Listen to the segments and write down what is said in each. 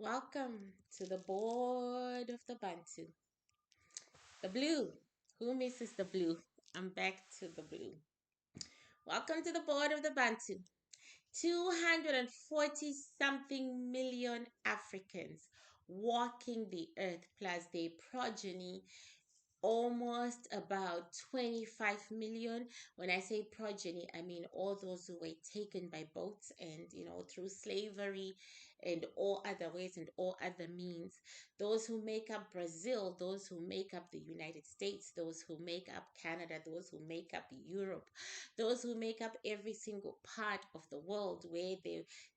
Welcome to the board of the Bantu. The blue. Who misses the blue? I'm back to the blue. Welcome to the board of the Bantu. 240 something million Africans walking the earth plus their progeny almost about 25 million. When I say progeny, I mean all those who were taken by boats and through slavery and all other ways and all other means. Those who make up Brazil, those who make up the United States, those who make up Canada, those who make up Europe, those who make up every single part of the world where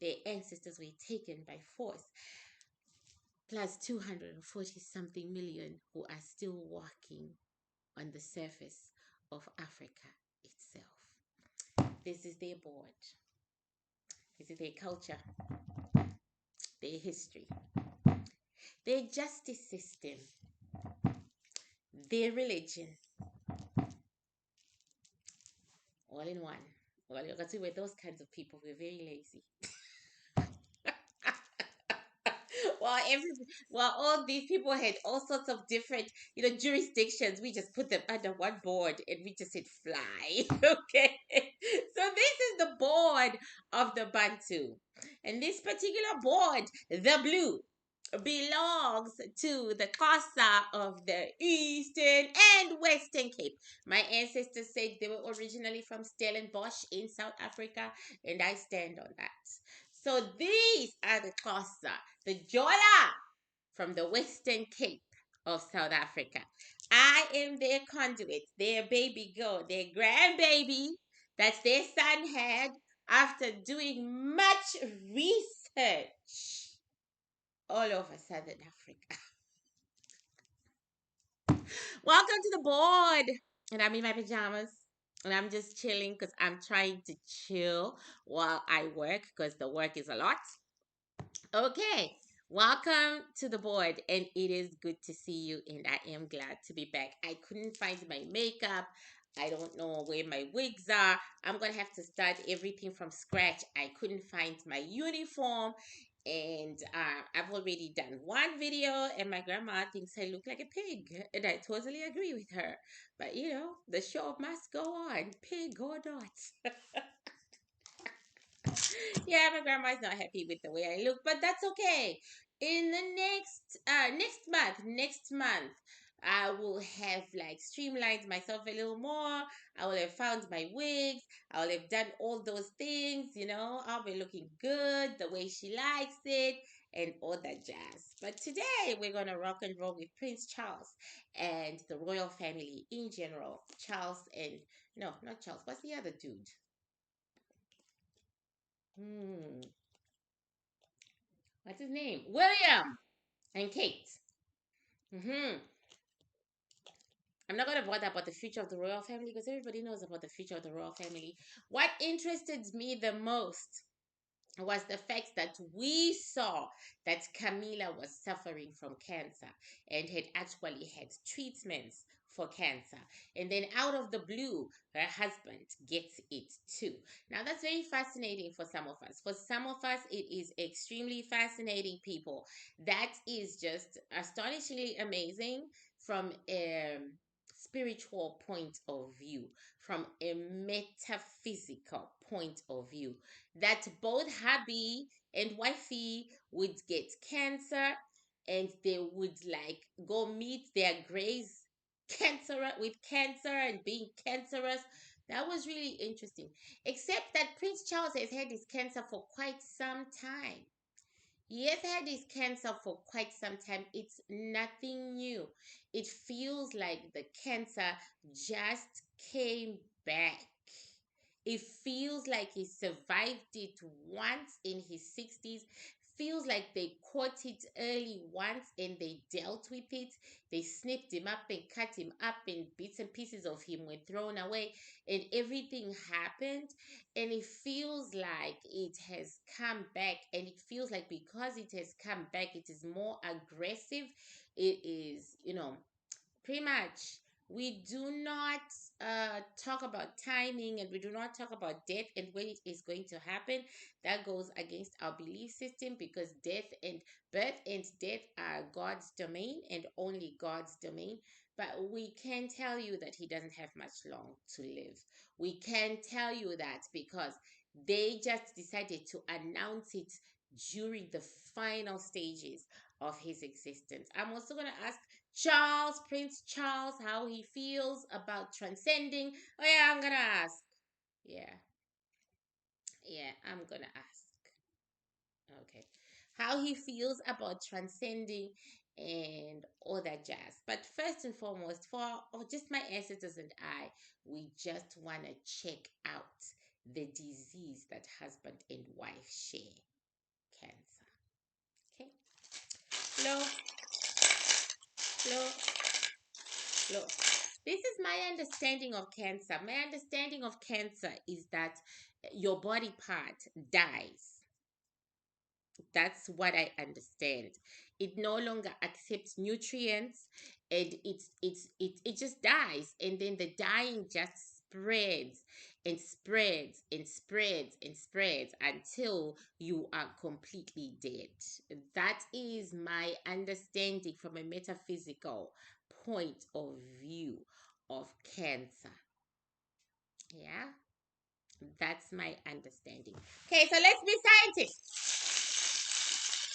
their ancestors were taken by force, plus 240 something million who are still walking on the surface of Africa itself. This is their board. This is their culture, their history, their justice system, their religion, all in one. Well, you can see we're those kinds of people. We're very lazy. well, every well, all these people had all sorts of different, jurisdictions. We just put them under one board and we just said fly. Okay. So this is the board of the Bantu. And this particular board, the blue, belongs to the Casa of the Eastern and Western Cape. My ancestors said they were originally from Stellenbosch in South Africa, and I stand on that. So these are the Xhosa, the Jola from the Western Cape of South Africa. I am their conduit, their baby girl, their grandbaby that their son had after doing much research all over Southern Africa. Welcome to the board. And I'm in my pajamas. And I'm just chilling because I'm trying to chill while I work because the work is a lot. Okay, welcome to the board, and it is good to see you, and I am glad to be back. I couldn't find my makeup. I don't know where my wigs are. I'm gonna have to start everything from scratch. I couldn't find my uniform, and I've already done one video, and my grandma thinks I look like a pig, and I totally agree with her. But the show must go on, pig or not. Yeah, my grandma's not happy with the way I look, but that's okay. In the next month, I will have like streamlined myself a little more. I will have found my wigs. I will have done all those things. I'll be looking good the way she likes it and all that jazz. But today we're gonna rock and roll with Prince Charles and the royal family in general. Charles and no, not Charles. What's the other dude? Hmm. What's his name? William and Kate. Hmm. I'm not going to bother about the future of the royal family because everybody knows about the future of the royal family. What interested me the most was the fact that we saw that Camilla was suffering from cancer and had actually had treatments for cancer. And then out of the blue, her husband gets it too. Now, that's very fascinating for some of us. For some of us, it is extremely fascinating, people. That is just astonishingly amazing from a spiritual point of view, from a metaphysical point of view, that both hubby and wifey would get cancer and they would like go meet their graves cancer with cancer and being cancerous. That was really interesting. Except that Prince Charles has had his cancer for quite some time. He has had his cancer for quite some time. It's nothing new. It feels like the cancer just came back. It feels like he survived it once in his 60s. Feels like they caught it early once and they dealt with it. They snipped him up and cut him up, and bits and pieces of him were thrown away, and everything happened. And it feels like it has come back, and it feels like because it has come back, it is more aggressive. It is, pretty much We do not talk about timing, and we do not talk about death and when it is going to happen. That goes against our belief system, because death and birth and death are God's domain and only God's domain. But we can tell you that he doesn't have much long to live. We can tell you that because they just decided to announce it during the final stages of his existence. I'm also going to ask Charles, Prince Charles, how he feels about transcending. Oh, yeah, I'm going to ask. Yeah, yeah, I'm going to ask. Okay. How he feels about transcending and all that jazz. But first and foremost, for just my ancestors and I, we just want to check out the disease that husband and wife share, cancer. Okay. Flow, flow, flow. This is my understanding of cancer. My understanding of cancer is that your body part dies. That's what I understand. It no longer accepts nutrients, and it just dies, and then the dying just spreads and spreads and spreads and spreads until you are completely dead. That is my understanding from a metaphysical point of view of cancer. Yeah, that's my understanding. Okay, so let's be scientists.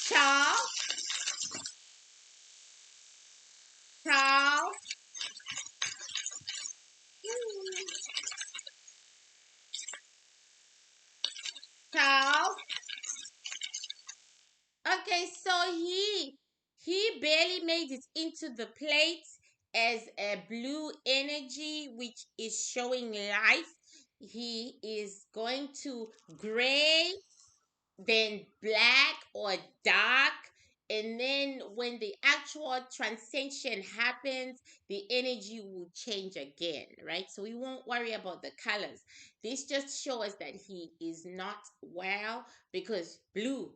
Charles, Charles, Charles. Okay, so he barely made it into the plate as a blue energy, which is showing life. He is going to gray, then black or dark. And then when the actual transcension happens, the energy will change again, right? So we won't worry about the colors. This just shows that he is not well, because blue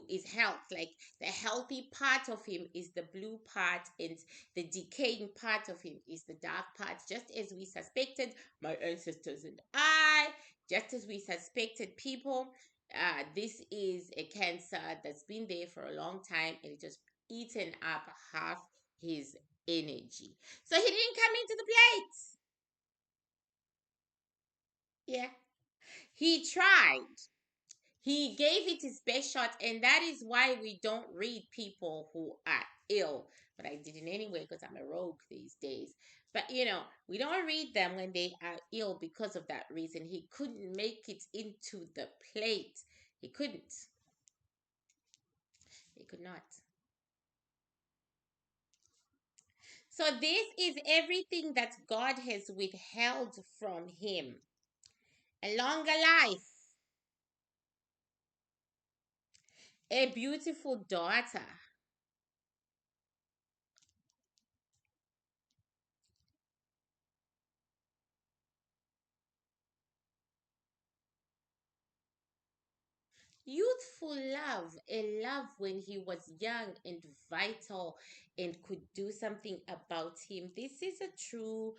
is health. Like, the healthy part of him is the blue part, and the decaying part of him is the dark part, just as we suspected, my ancestors and I, just as we suspected people. This is a cancer that's been there for a long time, and it just eaten up half his energy. So he didn't come into the plate. Yeah. He tried. He gave it his best shot, and that is why we don't read people who are ill. But I did it anyway because I'm a rogue these days. But we don't read them when they are ill because of that reason. He couldn't make it into the plate. He couldn't. He could not. So this is everything that God has withheld from him. A longer life, a beautiful daughter, youthful love, a love when he was young and vital and could do something about him. This is a true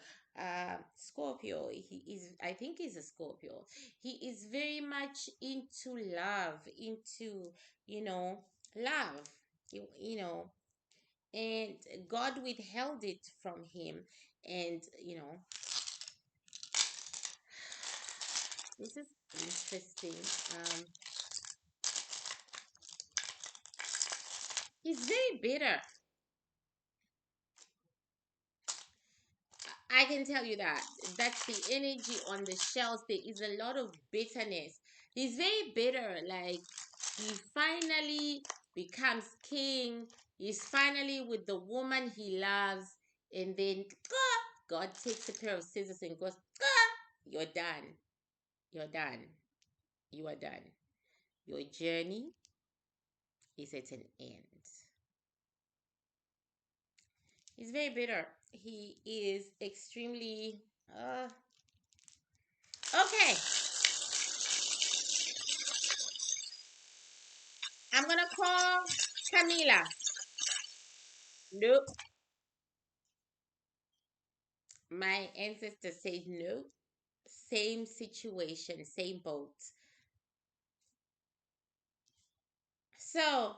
Scorpio. He is, I think he's a Scorpio. He is very much into love, into, you know, love. You know, and God withheld it from him. And this is interesting. Um, he's very bitter. I can tell you that. That's the energy on the shelves. There is a lot of bitterness. He's very bitter. Like, he finally becomes king. He's finally with the woman he loves. And then God takes a pair of scissors and goes, you're done. You're done. You are done. Your journey is at an end. He's very bitter. He is extremely. Okay, I'm gonna call Camila. Nope. My ancestor said no. Same situation, same boat. So,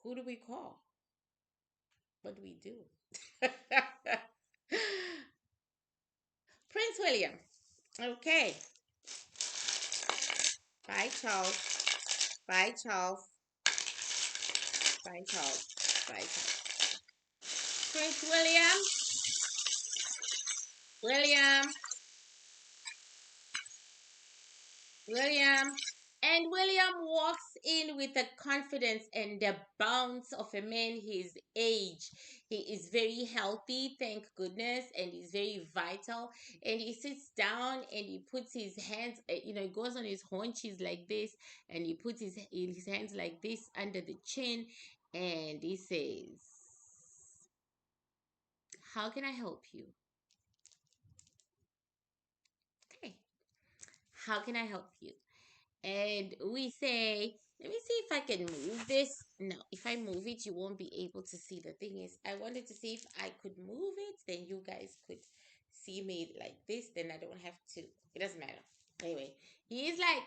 who do we call? What do we do? Prince William. Okay. Bye, Charles. Bye, Charles. Bye, Charles. Bye, Charles. Prince William. William. William. And William walks in with the confidence and the bounce of a man his age. He is very healthy, thank goodness, and he's very vital. And he sits down and he puts his hands, he goes on his haunches like this, and he puts his hands like this under the chin, and he says, "How can I help you?" Okay, how can I help you? And we say, let me see if I can move this. No, if I move it, you won't be able to see. The thing is, I wanted to see if I could move it, then you guys could see me like this, then I don't have to. It doesn't matter. Anyway, he is like,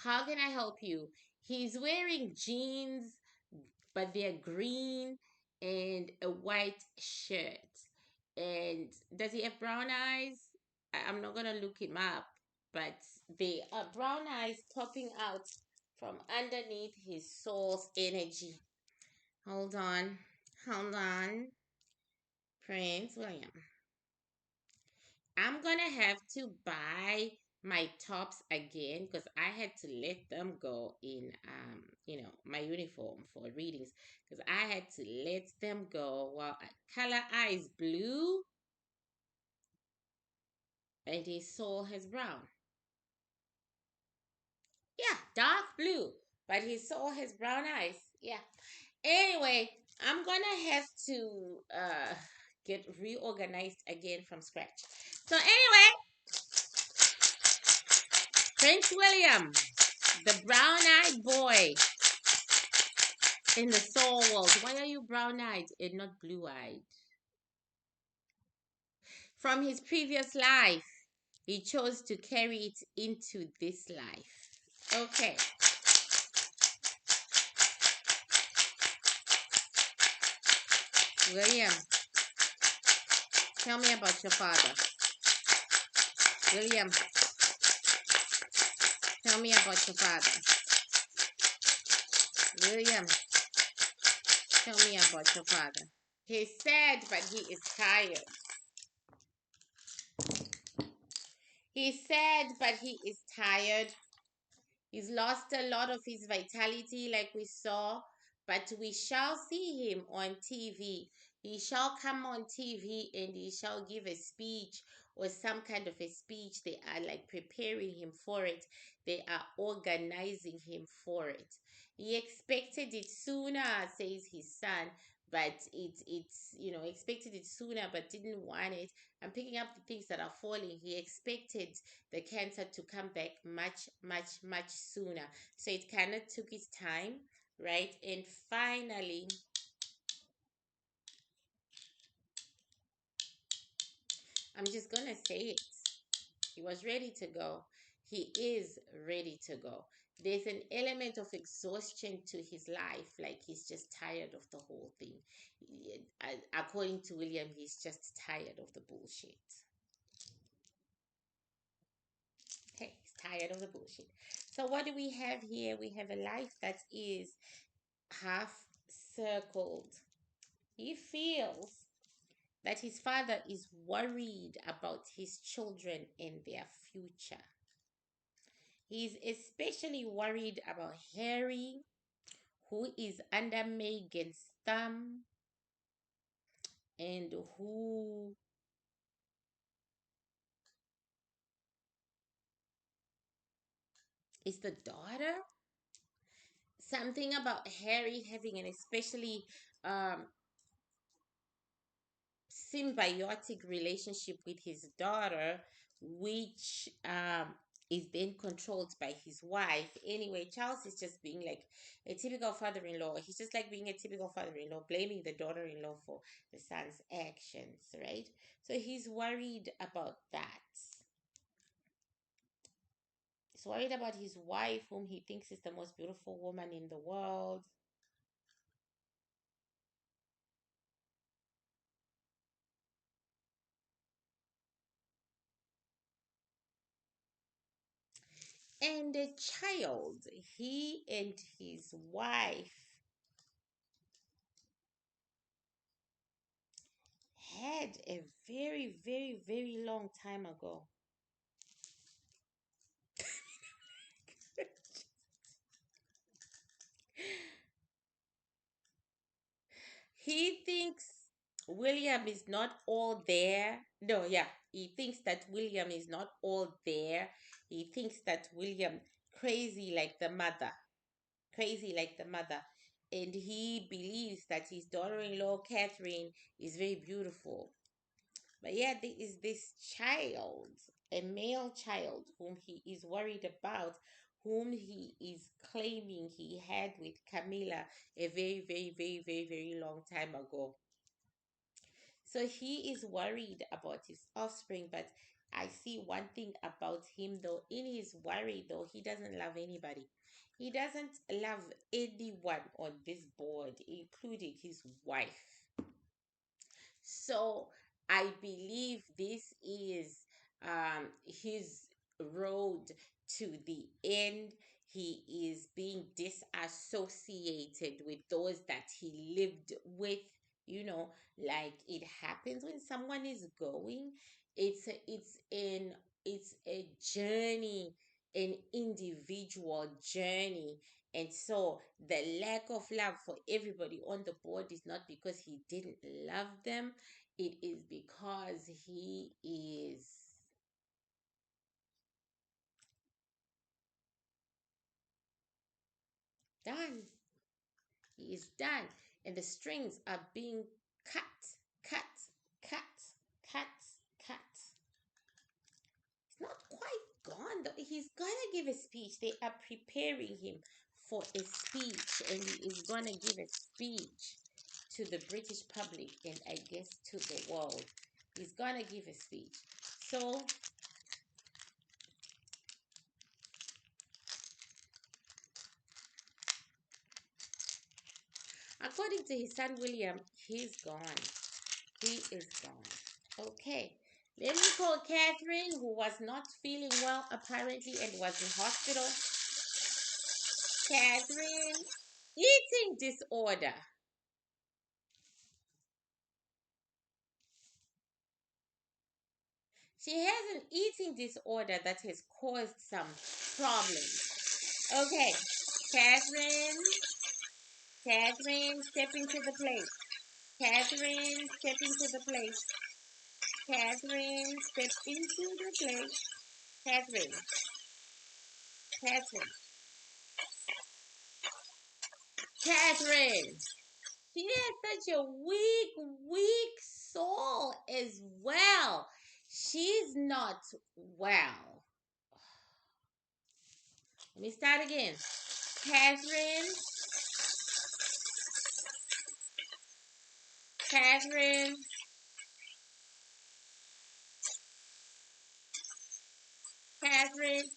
how can I help you? He's wearing jeans, but they're green, and a white shirt. And does he have brown eyes? I'm not gonna look him up, but they are brown eyes popping out from underneath his soul's energy. Hold on, hold on, Prince William. I'm gonna have to buy my tops again because I had to let them go in my uniform for readings because I had to let them go while color eyes blue and his soul has brown. Yeah, dark blue, but his soul has brown eyes. Yeah. Anyway, I'm gonna have to get reorganized again from scratch. So anyway, Prince William, the brown-eyed boy in the soul world. Why are you brown-eyed and not blue-eyed? From his previous life, he chose to carry it into this life. Okay. William, tell me about your father. William, tell me about your father. William, tell me about your father. He's sad, but he is tired. He's sad, but he is tired. He's lost a lot of his vitality, like we saw, but we shall see him on TV. He shall come on TV and he shall give a speech or some kind of a speech. They are like preparing him for it, they are organizing him for it. He expected it sooner, says his son, but expected it sooner but didn't want it. I'm picking up the things that are falling. He expected the cancer to come back much, much, much sooner. So it kind of took its time, right? And finally, I'm just going to say it. He was ready to go. He is ready to go. There's an element of exhaustion to his life, like he's just tired of the whole thing. According to William, he's just tired of the bullshit. Okay, he's tired of the bullshit. So, what do we have here? We have a life that is half circled. He feels that his father is worried about his children and their future. He's especially worried about Harry, who is under Megan's thumb and who is the daughter. Something about Harry having an especially symbiotic relationship with his daughter, which is being controlled by his wife. Anyway, Charles is just being like a typical father-in-law. He's just like being a typical father-in-law, blaming the daughter-in-law for the son's actions, right? So he's worried about that. He's worried about his wife, whom he thinks is the most beautiful woman in the world. And the child, he and his wife had a very, very, very long time ago. He thinks William is not all there. No, yeah, he thinks that William is not all there. He thinks that William crazy like the mother, crazy like the mother. And he believes that his daughter-in-law Catherine is very beautiful. But yeah, there is this child, a male child, whom he is worried about, whom he is claiming he had with Camilla a very, very, very, very, very long time ago. So he is worried about his offspring, but I see one thing about him though. In his worry though, he doesn't love anybody. He doesn't love anyone on this board, including his wife. So I believe this is his road to the end. He is being disassociated with those that he lived with. You know, like it happens when someone is going. It's a journey, an individual journey, and so the lack of love for everybody on the board is not because he didn't love them, it is because he is done. He is done. And the strings are being cut, cut, cut, cut, cut. It's not quite gone though. He's gonna give a speech. They are preparing him for a speech, and he is gonna give a speech to the British public and I guess to the world. He's gonna give a speech. So, according to his son William, he's gone. He is gone. Okay. Let me call Catherine, who was not feeling well apparently and was in hospital. Catherine, eating disorder. She has an eating disorder that has caused some problems. Okay, Catherine, Catherine, step into the plate. Catherine, step into the plate. Catherine, step into the plate. Catherine, Catherine, Catherine. She has such a weak, weak soul as well. She's not well. Let me start again. Catherine, Catherine, Catherine.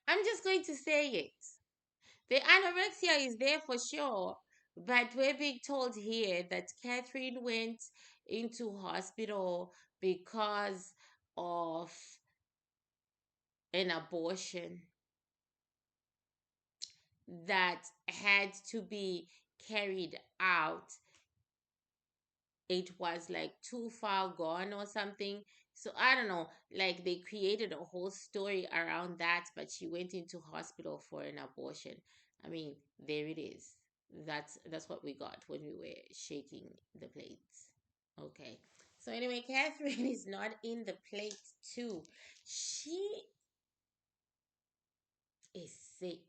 I'm just going to say it. The anorexia is there for sure, but we're being told here that Catherine went into hospital because of an abortion that had to be carried out. It was like too far gone or something. So I don't know, like they created a whole story around that, but she went into hospital for an abortion. I mean, there it is. That's what we got when we were shaking the plates. Okay. So anyway, Catherine is not in the plate too. She sick.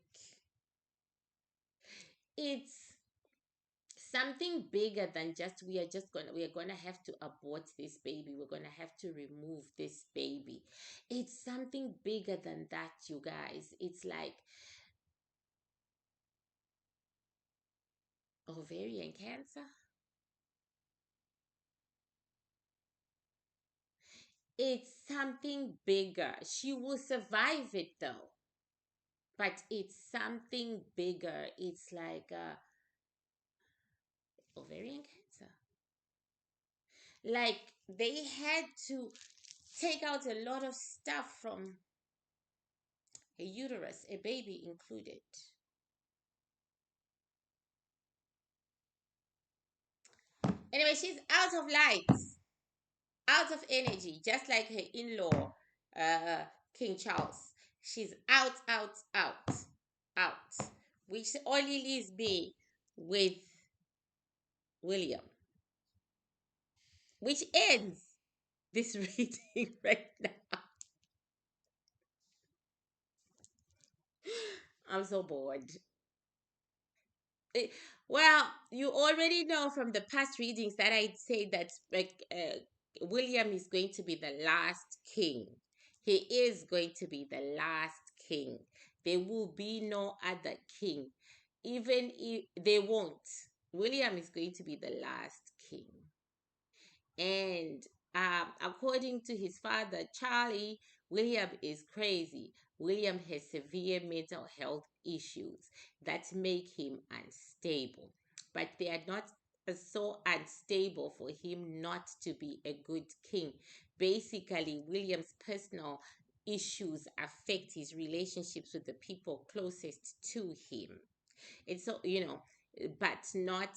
It's something bigger than just we are gonna have to abort this baby, we're gonna have to remove this baby. It's something bigger than that, you guys. It's like ovarian cancer. It's something bigger. She will survive it though, but it's something bigger. It's like ovarian cancer. Like they had to take out a lot of stuff from a uterus, a baby included. Anyway, she's out of light, out of energy, just like her in-law, uh, King Charles. She's out, out, out, out, which only leaves me with William, which ends this reading right now. I'm so bored. Eh, well, you already know from the past readings that I'd say that like William is going to be the last king. He is going to be the last king. There will be no other king. Even if they won't, William is going to be the last king. And according to his father, Charlie, William is crazy. William has severe mental health issues that make him unstable. But they are not so unstable for him not to be a good king. Basically, William's personal issues affect his relationships with the people closest to him. And so, but not,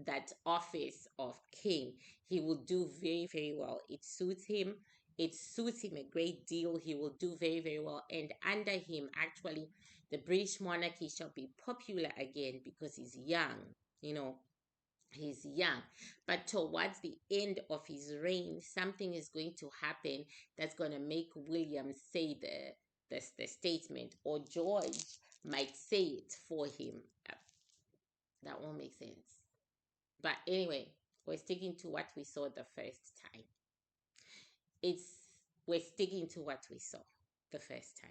that office of king. He will do very, very well. It suits him. It suits him a great deal. He will do very, very well. And under him, actually, the British monarchy shall be popular again because he's young, you know. He's young, but towards the end of his reign, something is going to happen that's going to make William say the statement, or George might say it for him. That won't make sense. But anyway, we're sticking to what we saw the first time. It's We're sticking to what we saw the first time.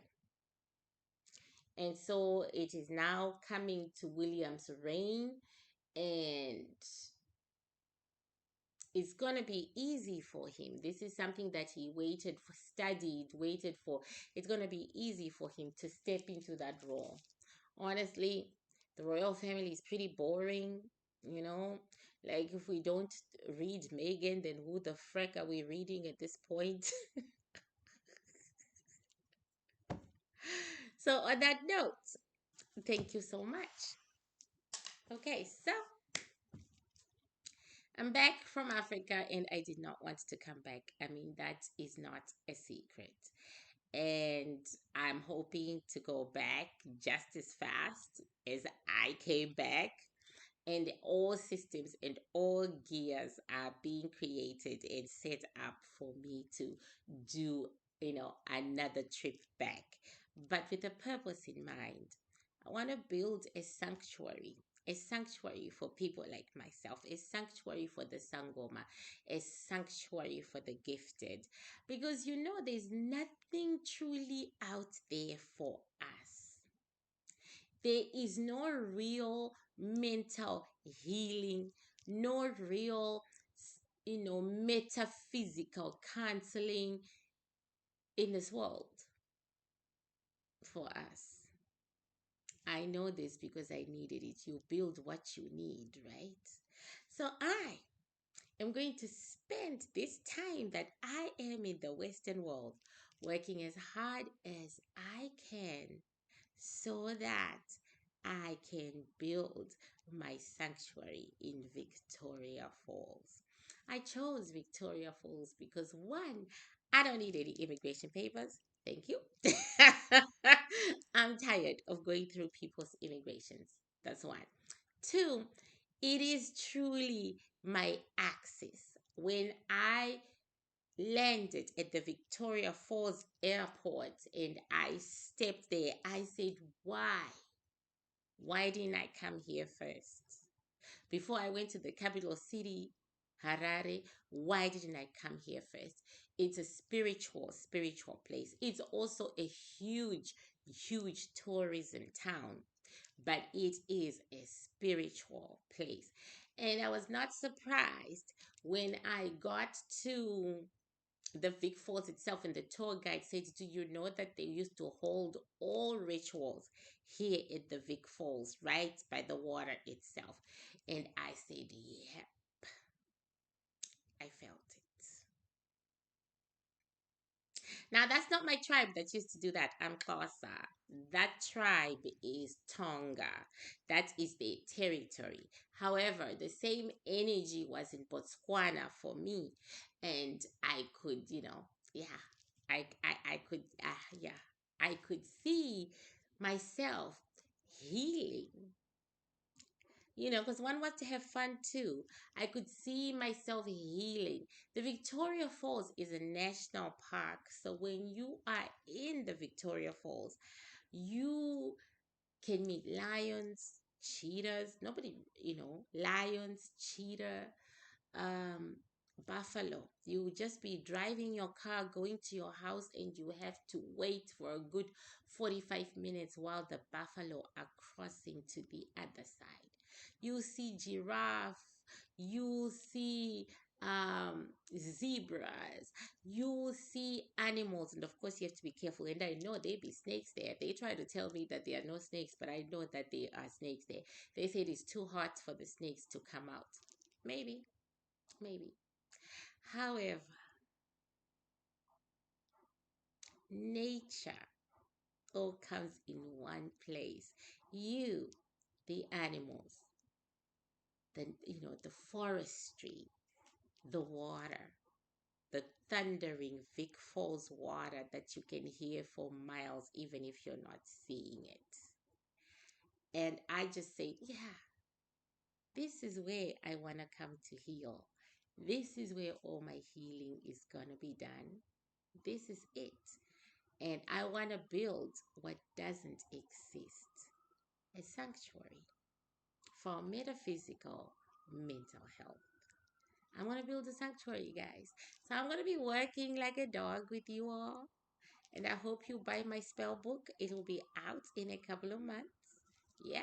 And so it is now coming to William's reign, and it's going to be easy for him. This is something that he waited for, studied, waited for. It's going to be easy for him to step into that role. Honestly, the royal family is pretty boring, you know. Like, if we don't read Megan, then who the frick are we reading at this point? So, on that note, thank you so much. Okay, so I'm back from Africa and I did not want to come back. I mean, that is not a secret. And I'm hoping to go back just as fast as I came back. And all systems and all gears are being created and set up for me to do, another trip back, but with a purpose in mind. I want to build a sanctuary for people like myself, a sanctuary for the Sangoma, a sanctuary for the gifted, because there's nothing truly out there for us. There is no real mental healing, no real, metaphysical counseling in this world for us. I know this because I needed it. You build what you need, right? So I am going to spend this time that I am in the Western world working as hard as I can so that I can build my sanctuary in Victoria Falls. I chose Victoria Falls because one, I don't need any immigration papers. Thank you. I'm tired of going through people's immigrations. That's one. Two, it is truly my axis. When I landed at the Victoria Falls airport and I stepped there, I said, why? Why didn't I come here first? Before I went to the capital city, Harare, why didn't I come here first? It's a spiritual place. It's also a huge tourism town, but it is a spiritual place. And I was not surprised when I got to the Vic Falls itself, and the tour guide said, do you know that they used to hold all rituals here at the Vic Falls, right by the water itself? And I said, yeah, I felt it. Now, that's not my tribe that used to do that. I'm Xhosa. That tribe is Tonga. That is their territory. However, the same energy was in Botswana for me. And I could, yeah, I could, yeah, I could see myself healing, because one wants to have fun too. I could see myself healing. The Victoria Falls is a national park. So when you are in the Victoria Falls, you can meet lions, cheetahs, nobody, lions, cheetah, um, buffalo. You would just be driving your car, going to your house, and you have to wait for a good 45 minutes while the buffalo are crossing to the other side. You see giraffe, you see zebras, you see animals, and of course you have to be careful. And I know there be snakes there. They try to tell me that there are no snakes, but I know that there are snakes there. They say it's too hot for the snakes to come out. Maybe, maybe. However, nature all comes in one place. You, the animals, the forestry, the water, the thundering Vic Falls water that you can hear for miles, even if you're not seeing it. And I just say, yeah, this is where I want to come to heal. This is where all my healing is going to be done. This is it. And I want to build what doesn't exist, a sanctuary for metaphysical mental health. I want to build a sanctuary, guys. So I'm going to be working like a dog with you all. And I hope you buy my spell book. It will be out in a couple of months. Yeah,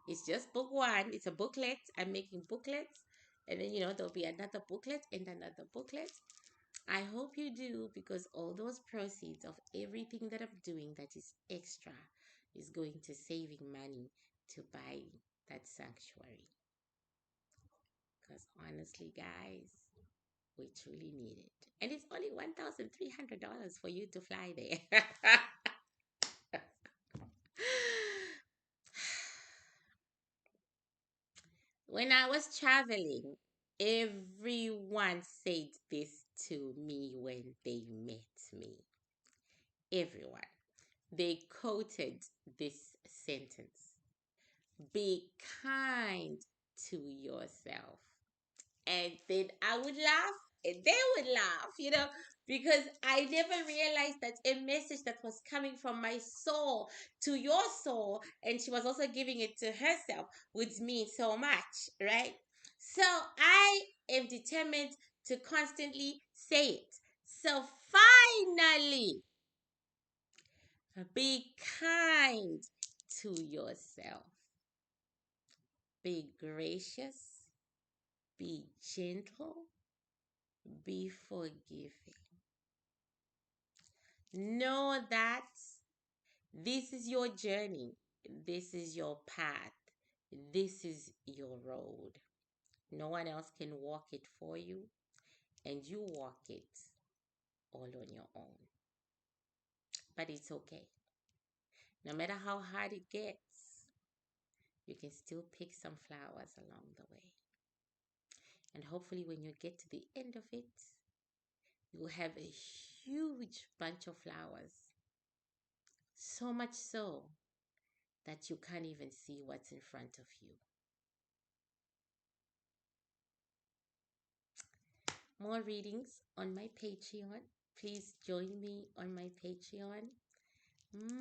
it's just book one. It's a booklet. I'm making booklets. And then, there'll be another booklet and another booklet. I hope you do, because all those proceeds of everything that I'm doing that is extra is going to saving money to buy that sanctuary. Because honestly, guys, we truly need it. And it's only $1,300 for you to fly there. When I was traveling, everyone said this to me when they met me. Everyone. They quoted this sentence: be kind to yourself. And then I would laugh and they would laugh, because I never realized that a message that was coming from my soul to your soul, and she was also giving it to herself, would mean so much, right? So I am determined to constantly say it. So finally, be kind to yourself. Be gracious. Be gentle. Be forgiving. Know that this is your journey. This is your path. This is your road. No one else can walk it for you, and you walk it all on your own. But it's okay. No matter how hard it gets, you can still pick some flowers along the way. And hopefully, when you get to the end of it, you will have a huge bunch of flowers. So much so that you can't even see what's in front of you. more readings on my Patreon. Please join me on my Patreon.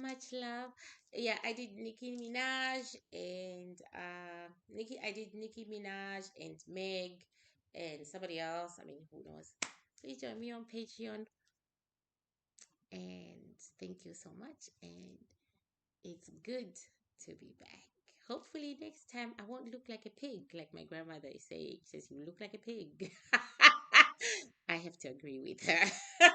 Much love. Yeah, I did Nicki Minaj and I did Nicki Minaj and Meg and somebody else. I mean, who knows? Please join me on Patreon and thank you so much. And it's good to be back. Hopefully next time I won't look like a pig, like my grandmother is saying. She says you look like a pig. I have to agree with her.